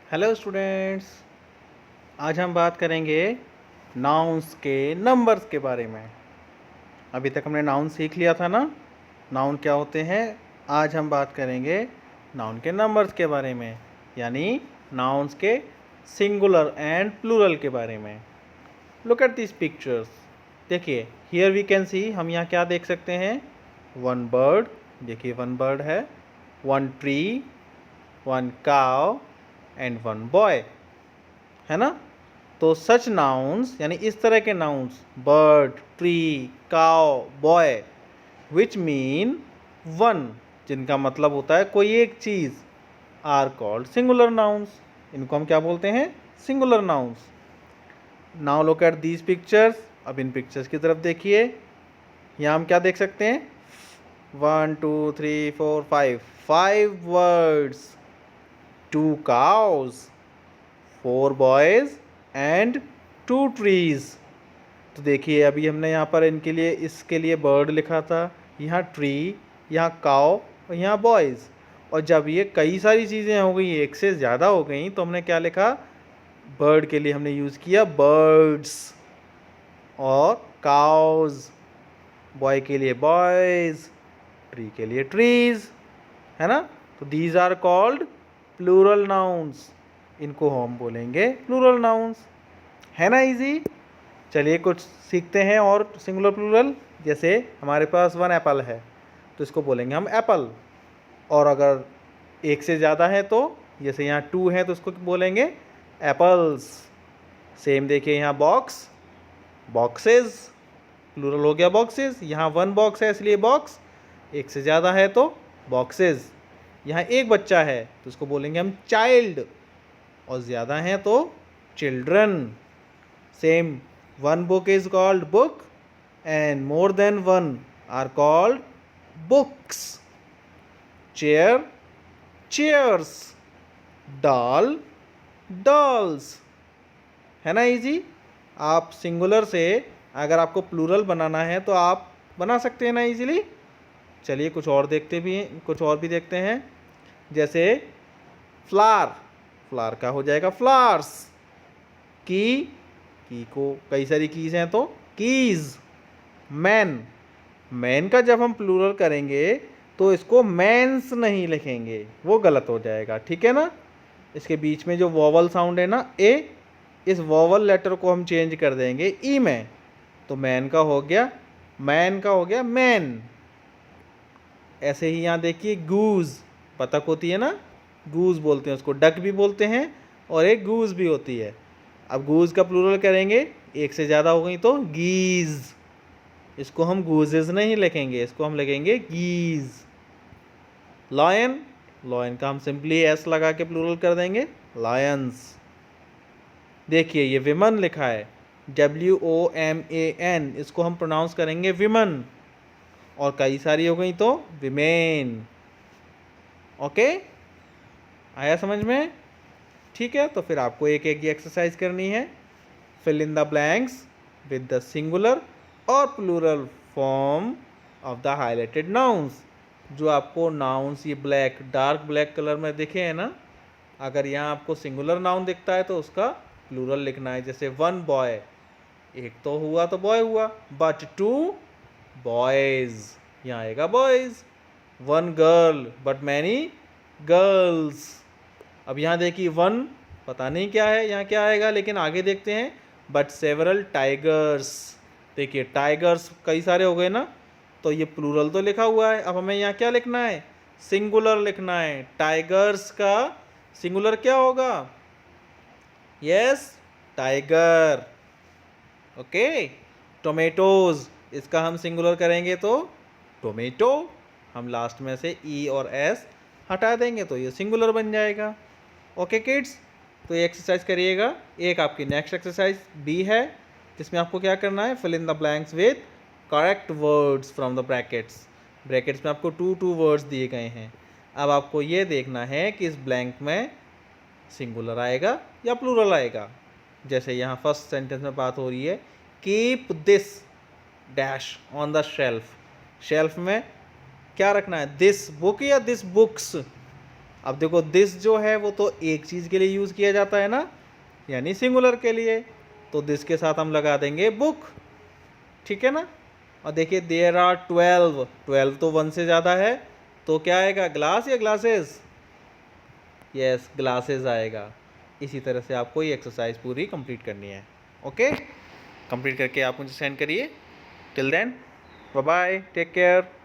Hello students. आज हम बात करेंगे नाउन्स के नंबर्स के बारे में। अभी तक हमने नाउन सीख लिया था ना, नाउन क्या होते हैं। आज हम बात करेंगे नाउन के नंबर्स के बारे में, यानी नाउन्स के सिंगुलर एंड प्लूरल के बारे में। Look at this pictures. देखिए, हियर वी कैन सी, हम यहाँ क्या देख सकते हैं। वन बर्ड, देखिए वन बर्ड है, वन ट्री, वन काव एंड वन बॉय, है ना। तो सच नाउन्स यानी इस तरह के नाउन्स, बर्ड, ट्री, काव, बॉय, विच मीन वन, जिनका मतलब होता है कोई एक चीज़, आर कॉल्ड सिंगुलर नाउन्स। इनको हम क्या बोलते हैं? Singular nouns. Now look at these pictures. अब इन पिक्चर्स की तरफ देखिए। यहाँ हम क्या देख सकते हैं? 1 2 3 4 5 5 words, 2 cows, 4 boys and 2 trees। तो देखिए, अभी हमने यहाँ पर इनके लिए, इसके लिए बर्ड लिखा था, यहाँ ट्री, यहाँ काव और यहाँ बॉयज़। और जब ये कई सारी चीज़ें हो गई, एक से ज़्यादा हो गई, तो हमने क्या लिखा? बर्ड के लिए हमने यूज़ किया बर्ड्स, और काउज, बॉय के लिए बॉयज़, ट्री के लिए ट्रीज़, है ना। तो these are called plural nouns. इनको हम बोलेंगे प्लूरल नाउन्स, है ना। इजी। चलिए कुछ सीखते हैं और सिंगुलर प्लूरल। जैसे हमारे पास वन एप्पल है, तो इसको बोलेंगे हम एप्पल। और अगर एक से ज़्यादा है तो, जैसे यहाँ 2 है तो उसको बोलेंगे एप्पल्स। सेम देखिए, यहाँ बॉक्स, बॉक्सेस, प्लूरल हो गया बॉक्सेस। यहाँ 1 बॉक्स है इसलिए बॉक्स, एक से ज़्यादा है तो बॉक्सेस। यहाँ एक बच्चा है तो उसको बोलेंगे हम चाइल्ड, और ज़्यादा हैं तो children. Same, one book is called book and more than one are called books. Chair, chairs, doll, dolls, है ना। इजी। आप सिंगुलर से अगर आपको प्लूरल बनाना है तो आप बना सकते हैं ना इजीली। चलिए कुछ और भी देखते हैं। जैसे फ्लावर, फ्लावर का हो जाएगा फ्लावर्स। की को कई सारी कीज़ हैं तो कीज़। मैन, मैन का जब हम प्लूरल करेंगे तो इसको मैंस नहीं लिखेंगे, वो गलत हो जाएगा, ठीक है ना। इसके बीच में जो वॉवल साउंड है ना, ए, इस वॉवल लेटर को हम चेंज कर देंगे ई में, तो मैन का हो गया, मैन का हो गया मैन। ऐसे ही यहाँ देखिए गूज, बतख होती है ना, गूज बोलते हैं उसको, डक भी बोलते हैं, और एक गूज भी होती है। अब गूज का प्लूरल करेंगे, एक से ज़्यादा हो गई तो गीज। इसको हम गूजेज नहीं लिखेंगे, इसको हम लिखेंगे गीज। लॉयन, लॉयन का हम सिंपली एस लगा के प्लूरल कर देंगे लायंस। देखिए ये विमन लिखा है, WOMAN, इसको हम प्रोनाउंस करेंगे विमन, और कई सारी हो गई तो विमेन। ओके, आया समझ में? ठीक है, तो फिर आपको एक एक एक्सरसाइज करनी है। Fill in the blanks with the singular और plural form of the highlighted nouns. जो आपको नाउन्स ये ब्लैक, डार्क ब्लैक कलर में दिखे हैं ना, अगर यहाँ आपको सिंगुलर नाउन दिखता है तो उसका प्लूरल लिखना है। जैसे 1 बॉय, एक तो हुआ तो बॉय हुआ, बट 2 बॉयज़, यहाँ आएगा boys. 1 girl, but many girls. अब यहाँ देखिए 1 पता नहीं क्या है, यहाँ क्या आएगा, लेकिन आगे देखते हैं। बट सेवरल टाइगर्स, देखिए टाइगर्स कई सारे हो गए ना, तो ये प्लूरल तो लिखा हुआ है। अब हमें यहाँ क्या लिखना है? सिंगुलर लिखना है। टाइगर्स का सिंगुलर क्या होगा? Yes, tiger. ओके। टोमेटोज, इसका हम सिंगुलर करेंगे तो टोमेटो, हम लास्ट में से ई और एस हटा देंगे तो ये सिंगुलर बन जाएगा। ओके किड्स, तो ये एक्सरसाइज करिएगा। एक आपकी नेक्स्ट एक्सरसाइज बी है, जिसमें आपको क्या करना है? Fill in the blanks with correct words from the brackets. Brackets में आपको 2 वर्ड्स दिए गए हैं। अब आपको ये देखना है कि इस ब्लैंक में सिंगुलर आएगा या प्लूरल आएगा। जैसे यहाँ फर्स्ट सेंटेंस में बात हो रही है, keep this dash on the shelf. Shelf में क्या रखना है? दिस बुक या दिस बुक्स? अब देखो दिस जो है वो तो एक चीज़ के लिए यूज़ किया जाता है ना, यानी सिंगुलर के लिए, तो दिस के साथ हम लगा देंगे बुक, ठीक है ना। और देखिए देयर आर 12, 12 तो 1 से ज़्यादा है, तो क्या आएगा, ग्लास या ग्लासेस? यस, ग्लासेस आएगा। इसी तरह से आपको ये एक्सरसाइज पूरी कंप्लीट करनी है। ओके, कंप्लीट करके आप मुझे सेंड करिए। Till then bye bye, take care.